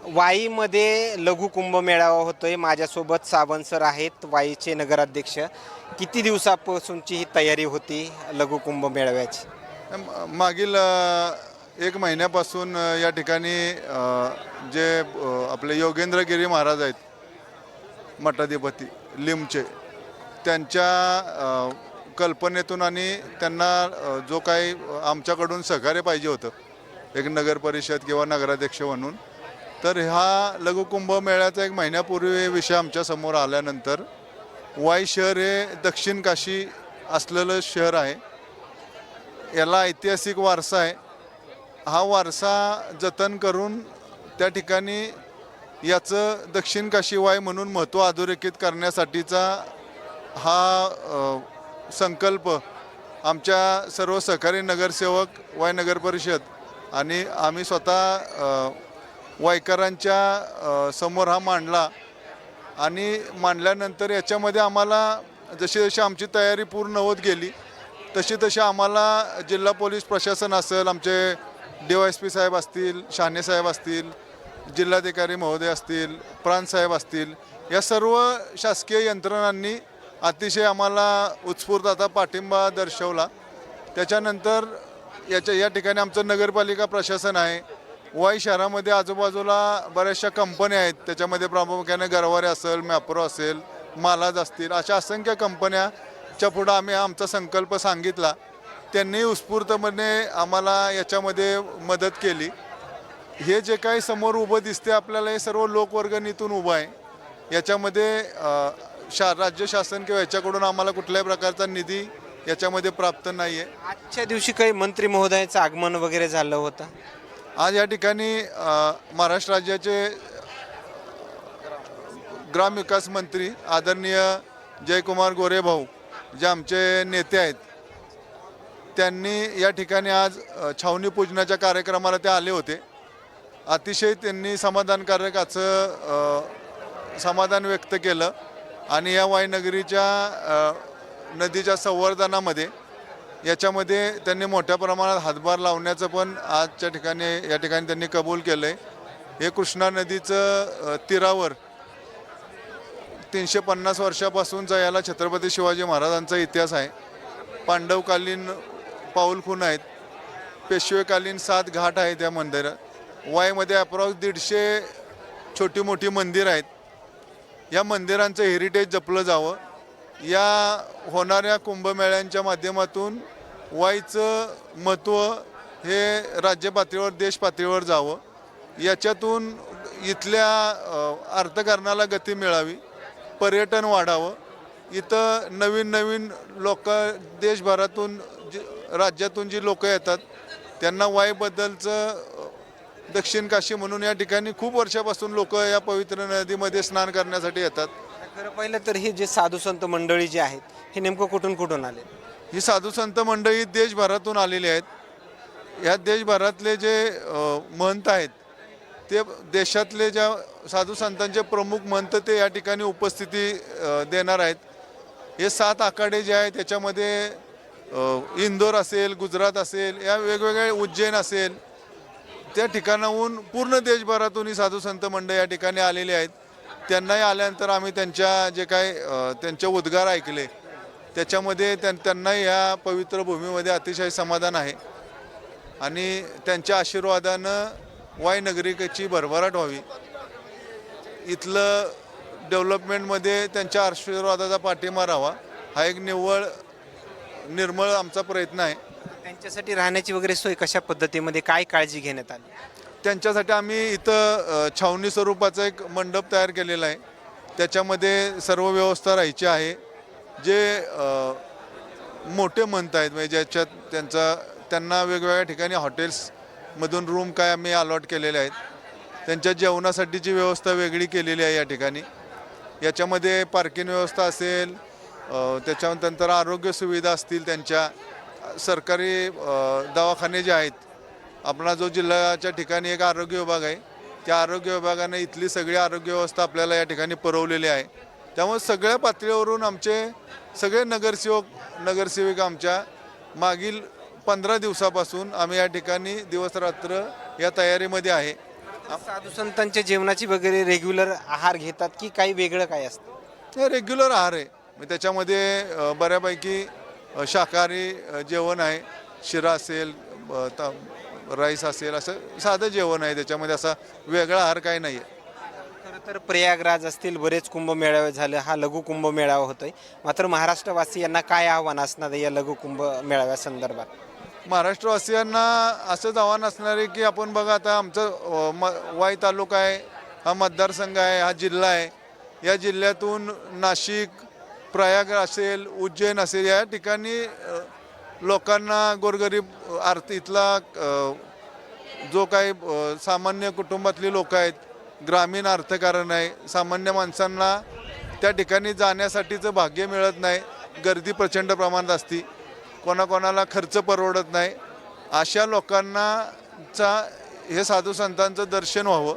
वाईमध्ये लघु कुंभमेळावा होतोय. माझ्यासोबत सावंत सर आहेत, वाईचे नगराध्यक्ष. किती दिवसापासूनची ही तयारी होती लघु कुंभमेळाव्याची? मागील 1 महिन्यापासून या ठिकाणी जे आपले योगेंद्रगिरी महाराज आहेत मठाधिपती लिमचे, त्यांच्या कल्पनेतून आणि त्यांना जो काही आमच्याकडून सहकार्य पाहिजे होतं एक नगर परिषद किंवा नगराध्यक्ष म्हणून, तर हा लघुकुंभ मेळ्याचा 1 महिन्यापूर्वी विषय आमच्या समोर आल्यानंतर वाई शहर हे दक्षिण काशी असलेलं शहर आहे. याला ऐतिहासिक वारसा आहे. हा वारसा जतन करून त्या ठिकाणी याचं दक्षिण काशी वाई म्हणून महत्त्व अधोरेखित करण्यासाठीचा हा संकल्प आमच्या सर्व सहकारी नगरसेवक वाई नगर परिषद आणि आम्ही स्वतः वाईकरांच्या समोर हा मांडला. आणि मांडल्यानंतर याच्यामध्ये आम्हाला जशी जशी आमची तयारी पूर्ण होत गेली तशी तशी आम्हाला जिल्हा पोलीस प्रशासन असेल, आमचे DYSP साहेब असतील, शहाणे साहेब असतील, जिल्हाधिकारी महोदय असतील, प्रांत साहेब असतील, या सर्व शासकीय यंत्रणांनी अतिशय आम्हाला उत्स्फूर्त आता पाठिंबा दर्शवला. त्याच्यानंतर या ठिकाणी आमचं नगरपालिका प्रशासन आहे. वाई शहरामध्ये आजूबाजूला बऱ्याचशा कंपन्या आहेत. त्याच्यामध्ये प्रामुख्याने गरवारे असेल, मॅप्रो असेल, मालाज असतील, अशा असंख्य कंपन्याच्या पुढं आम्ही आमचा संकल्प सांगितला. त्यांनी उत्स्फूर्तपणे आम्हाला याच्यामध्ये मदत केली. हे जे काही समोर उभं दिसते आपल्याला, हे सर्व लोकवर्गणीतून उभं आहे. याच्यामध्ये राज्य शासन किंवा याच्याकडून आम्हाला कुठल्याही प्रकारचा निधी याच्यामध्ये प्राप्त नाही आहे. आजच्या दिवशी काही मंत्री महोदयाचं आगमन वगैरे झालं होतं? आज या ठिकाणी महाराष्ट्र राज्याचे ग्रामविकास मंत्री आदरणीय जयकुमार गोरे भाऊ, जे आमचे नेते आहेत, त्यांनी या ठिकाणी आज छावणी पूजनाच्या कार्यक्रमाला ते आले होते. अतिशय त्यांनी समाधानकारक असं समाधान व्यक्त केलं. आणि या वाईनगरीच्या नदीच्या संवर्धनामध्ये याच्यामध्ये त्यांनी मोठ्या प्रमाणात हातभार लावण्याचं पण आजच्या ठिकाणी या ठिकाणी त्यांनी कबूल केलं आहे. हे कृष्णा नदीचं तीरावर 350 वर्षापासूनचा याला छत्रपती शिवाजी महाराजांचा इतिहास आहे. पांडवकालीन पाऊलखुणा आहेत, पेशवेकालीन 7 घाट आहेत या मंदिरात. वाईमध्ये अप्रॉक्स 150 छोटी मोठी मंदिर आहेत. या मंदिरांचं हेरिटेज जपलं जावं. या होणाऱ्या कुंभमेळ्यांच्या माध्यमातून वाईचं महत्त्व हे राज्य पातळीवर, देश पातळीवर जावं. याच्यातून इथल्या अर्थकारणाला गती मिळावी, पर्यटन वाढावं. इथं नवीन नवीन लोक देशभरातून राज्यातून जी लोक येतात त्यांना वाईबद्दलचं दक्षिण काशी म्हणून या ठिकाणी खूप वर्षापासून लोक या पवित्र नदीमध्ये स्नान करण्यासाठी येतात. खरं पाहिलं तर हे जे साधू संत मंडळी जे आहेत, हे नेमकं कुठून कुठून आले? ही साधू संत मंडळी देशभरातून आलेली आहेत. ह्या देशभरातले जे महंत आहेत, ते देशातले ज्या साधू संतांचे प्रमुख महंत ते या ठिकाणी उपस्थिती देणार आहेत. हे 7 आखाडे जे आहेत त्याच्यामध्ये इंदोर असेल, गुजरात असेल, या वेगवेगळ्या उज्जैन असेल, त्या ठिकाणाहून पूर्ण देशभरातून ही साधू संत मंडळी या ठिकाणी आलेली आहेत. त्यांनाही आल्यानंतर आम्ही त्यांच्या जे काय त्यांचे उद्गार ऐकले, त्याच्यामध्ये त्यांनाही या पवित्र भूमीमध्ये अतिशय समाधान आहे. आणि त्यांच्या आशीर्वादानं वाई नगरिकेची भरभराट व्हावी, इथलं डेव्हलपमेंटमध्ये त्यांच्या आशीर्वादाचा पाठिंबा राहावा, हा एक निर्मळ आमचा प्रयत्न आहे. त्यांच्यासाठी राहण्याची वगैरे सोय कशा पद्धतीमध्ये, काय काळजी घेण्यात आली? त्यांच्यासाठी आम्ही इथं छावणी स्वरूपाचा एक मंडप तयार केलेला आहे. त्याच्यामध्ये सर्व व्यवस्था राहायची आहे. जे मोठे म्हणत आहेत म्हणजे ज्याच्यात त्यांना वेगवेगळ्या ठिकाणी हॉटेल्समधून रूम काय आम्ही अलॉट केलेले आहेत. त्यांच्या जेवणासाठीची व्यवस्था वेगळी केलेली आहे या ठिकाणी. याच्यामध्ये पार्किंग व्यवस्था असेल, त्याच्यानंतर आरोग्य सुविधा असतील, त्यांच्या सरकारी दवाखाने जे आहेत. आपला जो जिल्ह्याच्या ठिकाणी एक आरोग्य विभाग आहे, त्या आरोग्य विभागाने इथली सगळी आरोग्य व्यवस्था आपल्याला या ठिकाणी पुरवलेली आहे. त्यामुळे सगळ्या पातळीवरून आमचे सगळे नगरसेविका आमच्या मागील 15 दिवसापासून आम्ही या ठिकाणी दिवसरात्र या तयारीमध्ये आहे. साधू संतांच्या जेवणाची वगैरे रेग्युलर आहार घेतात की काही वेगळं काय असतं? हे रेग्युलर आहार आहे. मग त्याच्यामध्ये बऱ्यापैकी शाकाहारी जेवण आहे. शिरा असेल, राईस असेल, असं साधं जेवण आहे. त्याच्यामध्ये असा वेगळा आहार काही नाही आहे. खरं तर प्रयागराज असतील बरेच कुंभमेळावे झाले, हा लघु कुंभमेळावा होतोय. मात्र महाराष्ट्रवासियांना काय आव्हान असणार आहे या लघु कुंभमेळाव्या संदर्भात? महाराष्ट्रवासियांना असंच आव्हान असणार आहे की आपण बघा आता आमचं वाई तालुका आहे, हा मतदारसंघ आहे, हा जिल्हा आहे. या जिल्ह्यातून नाशिक, प्रयाग असेल, उज्जैन असेल, या ठिकाणी लोकांना गोरगरीब इथला जो काही सामान्य कुटुंबातली लोक आहेत, ग्रामीण अर्थकारण आहे, सामान्य माणसांना त्या ठिकाणी जाण्यासाठीचं भाग्य मिळत नाही. गर्दी प्रचंड प्रमाणात असते. कोणाकोणाला खर्च परवडत नाही. अशा लोकांनाचा हे साधू संतांचं दर्शन व्हावं,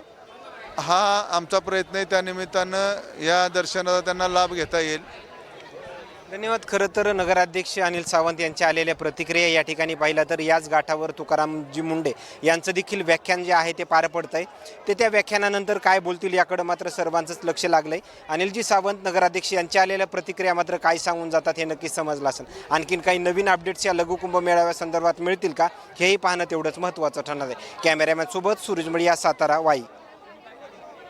हा आमचा प्रयत्न आहे. त्यानिमित्तानं या दर्शनाचा त्यांना लाभ घेता येईल. धन्यवाद. खरं तर नगराध्यक्ष अनिल सावंत यांच्या आलेल्या प्रतिक्रिया या ठिकाणी पाहिला तर याच गाठावर तुकारामजी मुंडे यांचं देखील व्याख्यान जे आहे ते पार पडत आहे. ते त्या व्याख्यानानंतर काय बोलतील याकडं मात्र सर्वांचंच लक्ष लागलं आहे. अनिलजी सावंत नगराध्यक्ष यांच्या आलेल्या प्रतिक्रिया मात्र काय सांगून जातात हे नक्कीच समजलं असेल. आणखीन काही नवीन अपडेट्स या लघु कुंभ मेळाव्या संदर्भात मिळतील का हेही पाहणं तेवढंच महत्त्वाचं ठरणार आहे. कॅमेरामॅन सोबत सूरज मडिया, सातारा, वाई.